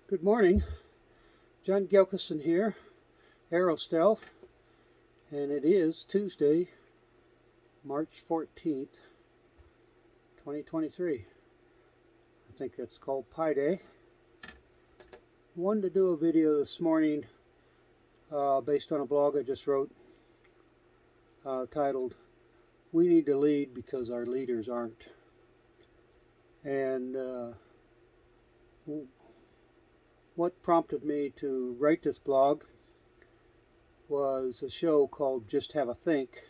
Good morning, John Gelkison here, Aero Stealth, and it is Tuesday, March 14th, 2023. I think that's called Pi Day. Wanted to do a video this morning based on a blog I just wrote titled, "We Need to Lead Because Our Leaders Aren't." And what prompted me to write this blog was a show called Just Have a Think,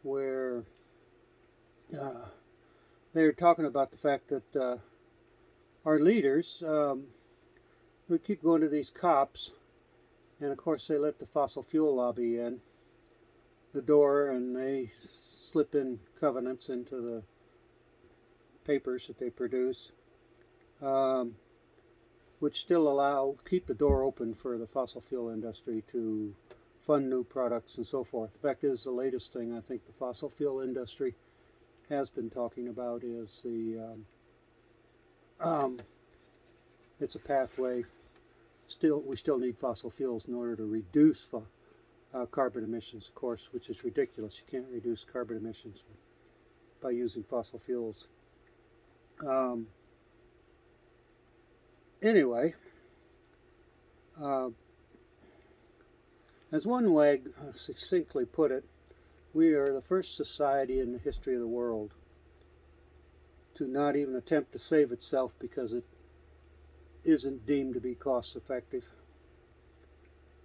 where they were talking about the fact that our leaders, we keep going to these cops, and of course they let the fossil fuel lobby in the door, and they slip in covenants into the papers that they produce, which still keep the door open for the fossil fuel industry to fund new products and so forth. The fact is, the latest thing I think the fossil fuel industry has been talking about is it's a pathway. We still need fossil fuels in order to reduce carbon emissions, of course, which is ridiculous. You can't reduce carbon emissions by using fossil fuels. Anyway, as one wag succinctly put it, we are the first society in the history of the world to not even attempt to save itself because it isn't deemed to be cost effective.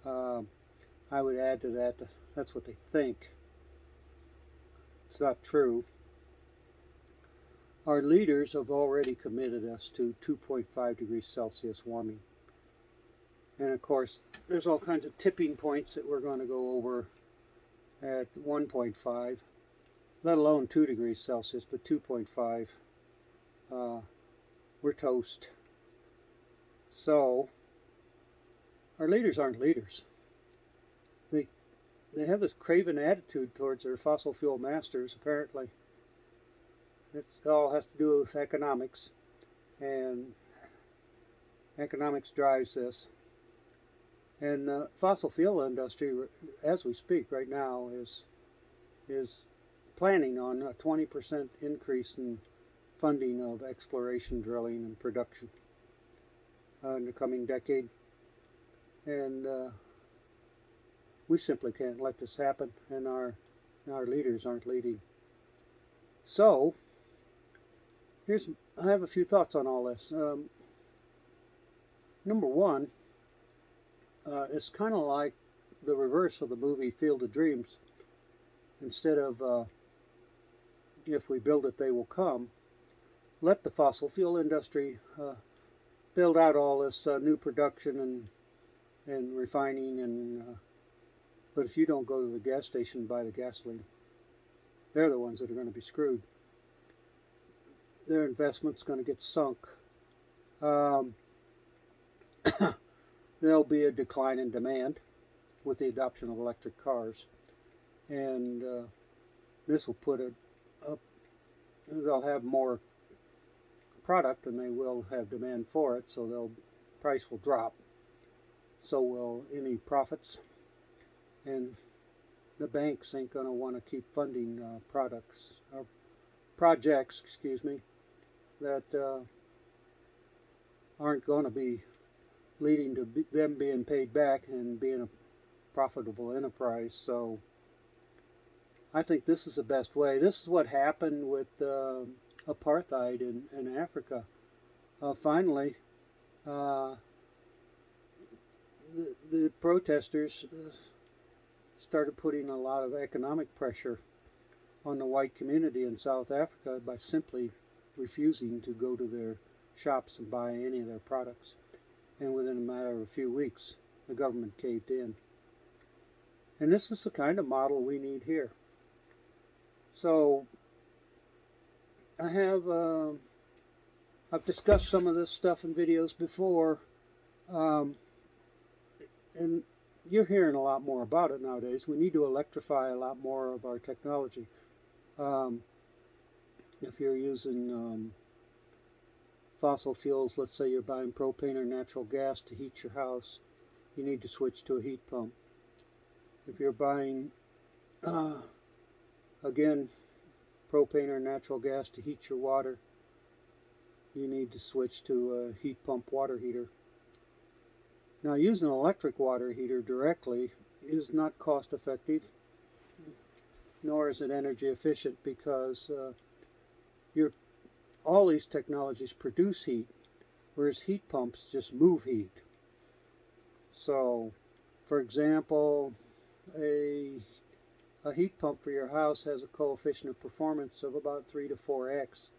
I would add to that, that's what they think. It's not true. Our leaders have already committed us to 2.5 degrees Celsius warming. And of course, there's all kinds of tipping points that we're going to go over at 1.5, let alone 2 degrees Celsius, but 2.5, we're toast. So, our leaders aren't leaders. They have this craven attitude towards their fossil fuel masters, apparently. It all has to do with economics, and economics drives this. And the fossil fuel industry, as we speak right now, is planning on a 20% increase in funding of exploration, drilling, and production in the coming decade. And we simply can't let this happen, and our leaders aren't leading. So, I have a few thoughts on all this. Number one, it's kind of like the reverse of the movie Field of Dreams. Instead of if we build it, they will come, let the fossil fuel industry build out all this new production and refining, but if you don't go to the gas station and buy the gasoline, they're the ones that are going to be screwed. Their investment's going to get sunk. There'll be a decline in demand with the adoption of electric cars, and this will put they'll have more product and they will have demand for it, so price will drop. So will any profits, and the banks ain't going to want to keep funding projects, that aren't going to be leading to them being paid back and being a profitable enterprise. So I think this is the best way. This is what happened with apartheid in Africa. Finally, the protesters started putting a lot of economic pressure on the white community in South Africa by simply refusing to go to their shops and buy any of their products. And within a matter of a few weeks, the government caved in. And this is the kind of model we need here. So I've discussed some of this stuff in videos before, and you're hearing a lot more about it nowadays. We need to electrify a lot more of our technology. If you're using fossil fuels, let's say you're buying propane or natural gas to heat your house, you need to switch to a heat pump. If you're buying, again, propane or natural gas to heat your water, you need to switch to a heat pump water heater. Now, using an electric water heater directly is not cost effective, nor is it energy efficient, because all these technologies produce heat, whereas heat pumps just move heat. So, for example, a heat pump for your house has a coefficient of performance of about 3 to 4x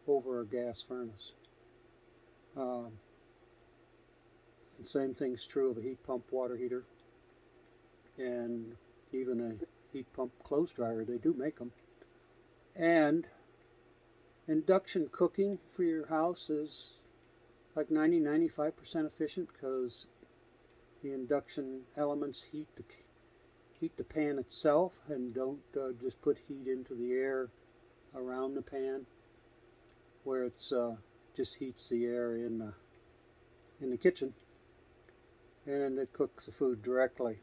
over a gas furnace. The same thing's true of a heat pump water heater, and even a heat pump clothes dryer. They do make them. And induction cooking for your house is like 90-95% efficient, because the induction elements heat the pan itself and don't just put heat into the air around the pan, where it's just heats the air in the kitchen, and it cooks the food directly.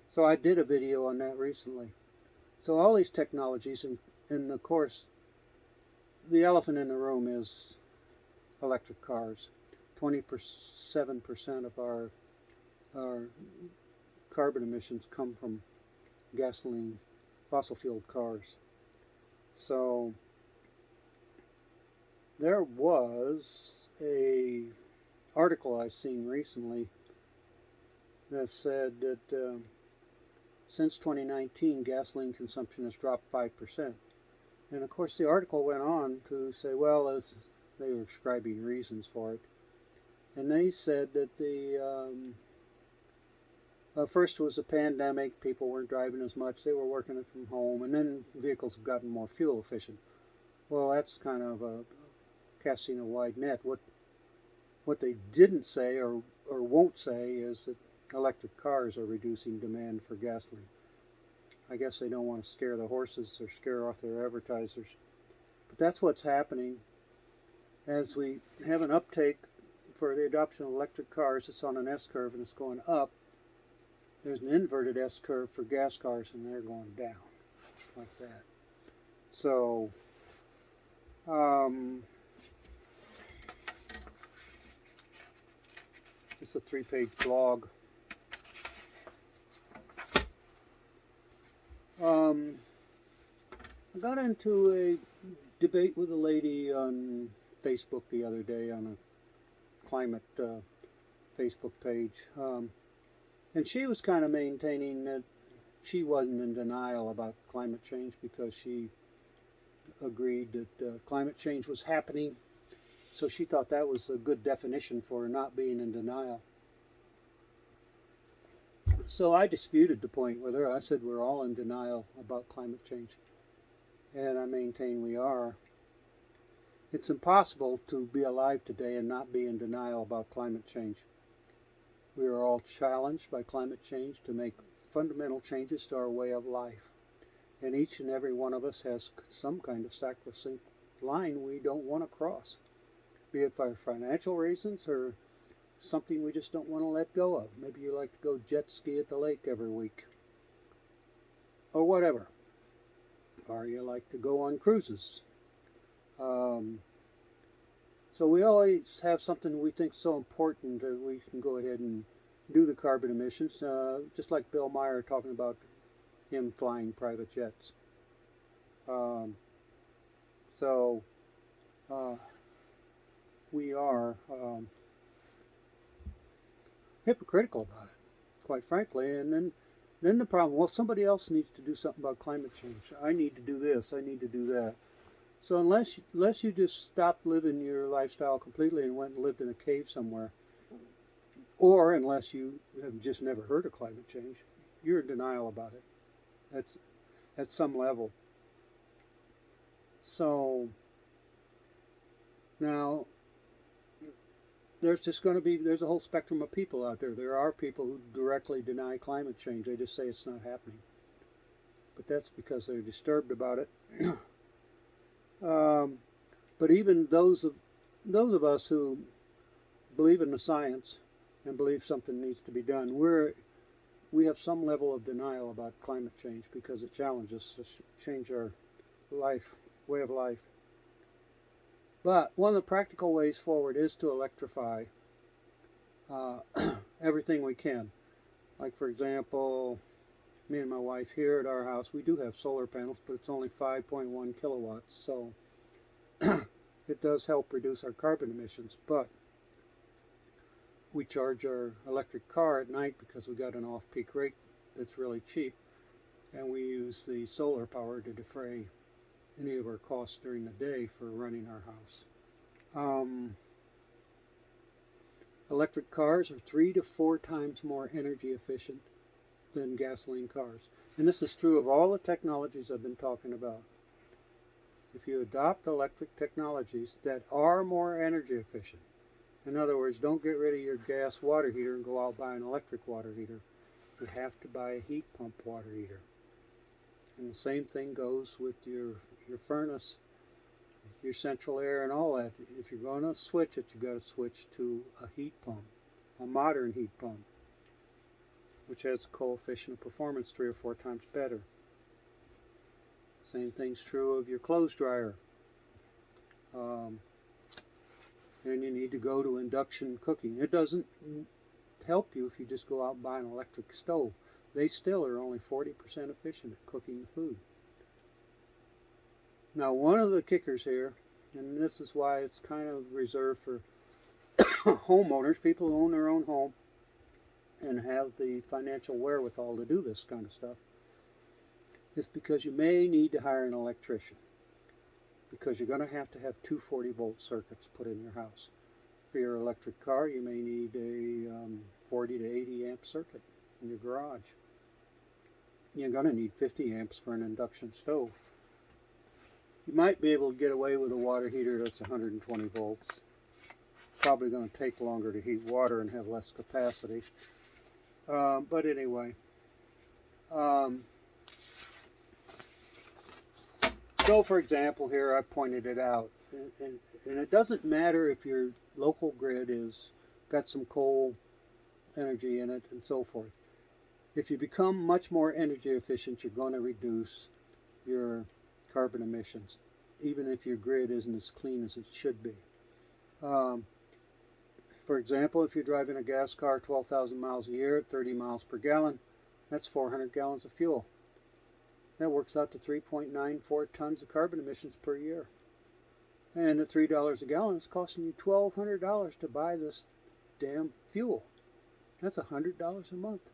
So I did a video on that recently. So all these technologies, and of course the elephant in the room is electric cars. 27% of our carbon emissions come from gasoline, fossil fueled cars. So there was a article I seen recently that said that since 2019 gasoline consumption has dropped 5%. And of course the article went on to say, well, as they were describing reasons for it, and they said that first was the pandemic, people weren't driving as much, they were working it from home, and then vehicles have gotten more fuel efficient. Well, that's kind of casting a wide net. What they didn't say or won't say is that electric cars are reducing demand for gasoline. I guess they don't want to scare the horses or scare off their advertisers. But that's what's happening. As we have an uptake for the adoption of electric cars, it's on an S-curve and it's going up. There's an inverted S-curve for gas cars, and they're going down like that. So, it's a 3-page blog. I got into a debate with a lady on Facebook the other day on a climate Facebook page. And she was kind of maintaining that she wasn't in denial about climate change, because she agreed that climate change was happening. So she thought that was a good definition for not being in denial. So I disputed the point with her. I said we're all in denial about climate change. And I maintain we are. It's impossible to be alive today and not be in denial about climate change. We are all challenged by climate change to make fundamental changes to our way of life. And each and every one of us has some kind of sacrosanct line we don't want to cross, be it for financial reasons or something we just don't want to let go of. Maybe you like to go jet ski at the lake every week, or whatever. Or you like to go on cruises. So we always have something we think so important that we can go ahead and do the carbon emissions, just like Bill Meyer talking about him flying private jets. We are hypocritical about it, quite frankly. And then the problem, well, somebody else needs to do something about climate change. I need to do this, I need to do that. So unless you just stopped living your lifestyle completely and went and lived in a cave somewhere, or unless you have just never heard of climate change, you're in denial about it. That's at some level. So now there's a whole spectrum of people out there. There are people who directly deny climate change. They just say it's not happening. But that's because they're disturbed about it. But even those those of us who believe in the science and believe something needs to be done, we have some level of denial about climate change because it challenges us to change our way of life. But one of the practical ways forward is to electrify everything we can. Like, for example, me and my wife here at our house, we do have solar panels, but it's only 5.1 kilowatts, so it does help reduce our carbon emissions. But we charge our electric car at night because we got an off-peak rate that's really cheap, and we use the solar power to defray any of our costs during the day for running our house. Electric cars are 3 to 4 times more energy efficient than gasoline cars. And this is true of all the technologies I've been talking about. If you adopt electric technologies that are more energy efficient, in other words, don't get rid of your gas water heater and go out and buy an electric water heater. You have to buy a heat pump water heater. And the same thing goes with your furnace, your central air and all that. If you're going to switch it, you got to switch to a heat pump, a modern heat pump, which has a coefficient of performance 3 or 4 times better. Same thing's true of your clothes dryer. And you need to go to induction cooking. It doesn't help you if you just go out and buy an electric stove. They still are only 40% efficient at cooking the food. Now, one of the kickers here, and this is why it's kind of reserved for homeowners, people who own their own home and have the financial wherewithal to do this kind of stuff, is because you may need to hire an electrician, because you're going to have 240-volt circuits put in your house. For your electric car, you may need a 40 to 80 amp circuit in your garage. You're going to need 50 amps for an induction stove. You might be able to get away with a water heater that's 120 volts. Probably going to take longer to heat water and have less capacity. But anyway. So, for example, here I pointed it out. And it doesn't matter if your local grid is got some coal energy in it and so forth. If you become much more energy efficient, you're going to reduce your carbon emissions, even if your grid isn't as clean as it should be. For example, if you're driving a gas car 12,000 miles a year at 30 miles per gallon, that's 400 gallons of fuel. That works out to 3.94 tons of carbon emissions per year. And at $3 a gallon, it's costing you $1,200 to buy this damn fuel. That's $100 a month.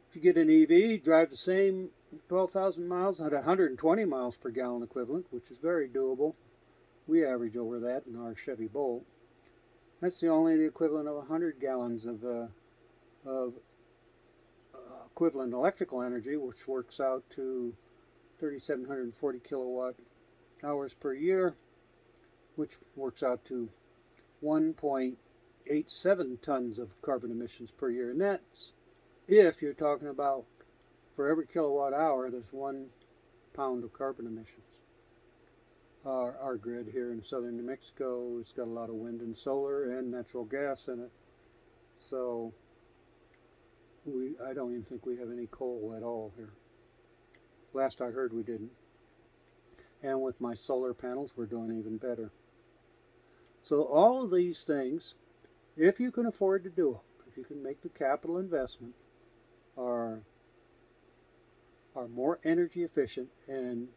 If you get an EV, drive the same 12,000 miles at 120 miles per gallon equivalent, which is very doable. We average over that in our Chevy Bolt. That's the equivalent of 100 gallons of equivalent electrical energy, which works out to 3,740 kilowatt hours per year, which works out to 1.87 tons of carbon emissions per year. And that's if you're talking about for every kilowatt hour, there's 1 pound of carbon emissions. Our grid here in southern New Mexico, it's got a lot of wind and solar and natural gas in it. So I don't even think we have any coal at all here. Last I heard we didn't. And with my solar panels, we're doing even better. So all of these things, if you can afford to do them, if you can make the capital investment, are more energy efficient, and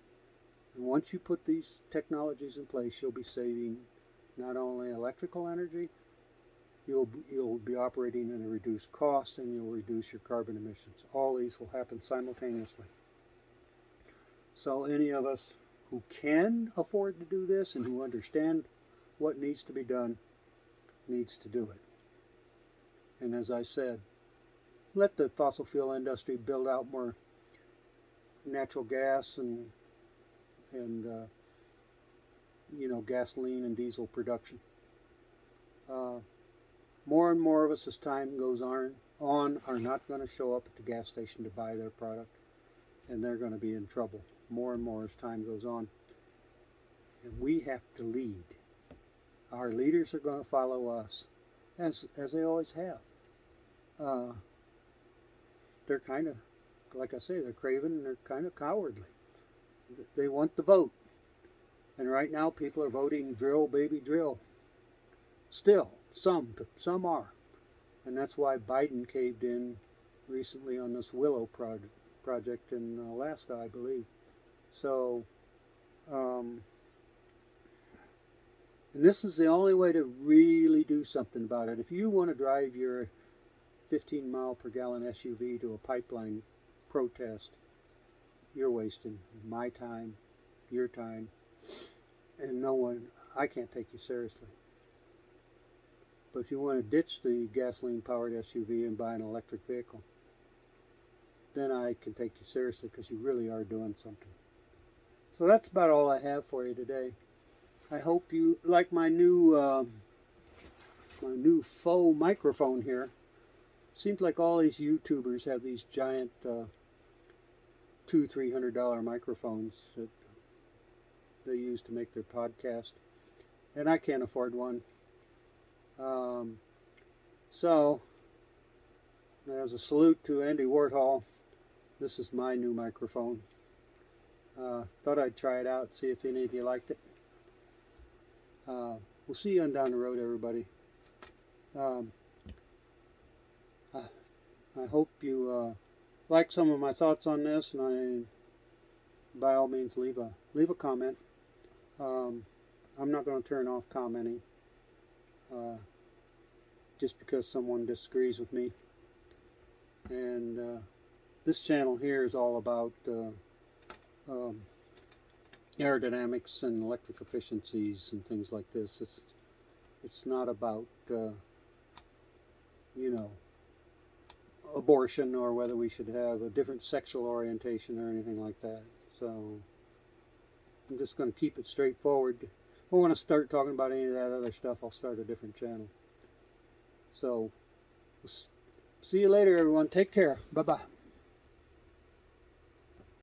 once you put these technologies in place, you'll be saving not only electrical energy, you'll be operating at a reduced cost, and you'll reduce your carbon emissions. All these will happen simultaneously. So any of us who can afford to do this and who understand what needs to be done needs to do it. And as I said, let the fossil fuel industry build out more natural gas and gasoline and diesel production. More and more of us as time goes on are not going to show up at the gas station to buy their product, and they're going to be in trouble more and more as time goes on. And we have to lead. Our leaders are going to follow us, as they always have. They're kind of, like I say, they're craven and they're kind of cowardly. They want the vote. And right now people are voting drill, baby, drill. Still, some are. And that's why Biden caved in recently on this Willow project in Alaska, I believe. So, and this is the only way to really do something about it. If you want to drive your 15 mile per gallon SUV to a pipeline protest, you're wasting my time, your time, and I can't take you seriously. But if you want to ditch the gasoline powered SUV and buy an electric vehicle, then I can take you seriously, because you really are doing something. So that's about all I have for you today. I hope you like my new faux microphone here. Seems like all these YouTubers have these giant $200-300 microphones that they use to make their podcast, and I can't afford one. So, as a salute to Andy Warthol, this is my new microphone. Thought I'd try it out, see if any of you liked it. We'll see you on down the road, everybody. I hope you like some of my thoughts on this, and by all means leave a comment. I'm not going to turn off commenting just because someone disagrees with me. And this channel here is all about aerodynamics and electric efficiencies and things like this. It's not about abortion or whether we should have a different sexual orientation or anything like that. So I'm just going to keep it straightforward. If I want to start talking about any of that other stuff, I'll start a different channel. So see you later, everyone. Take care. Bye-bye.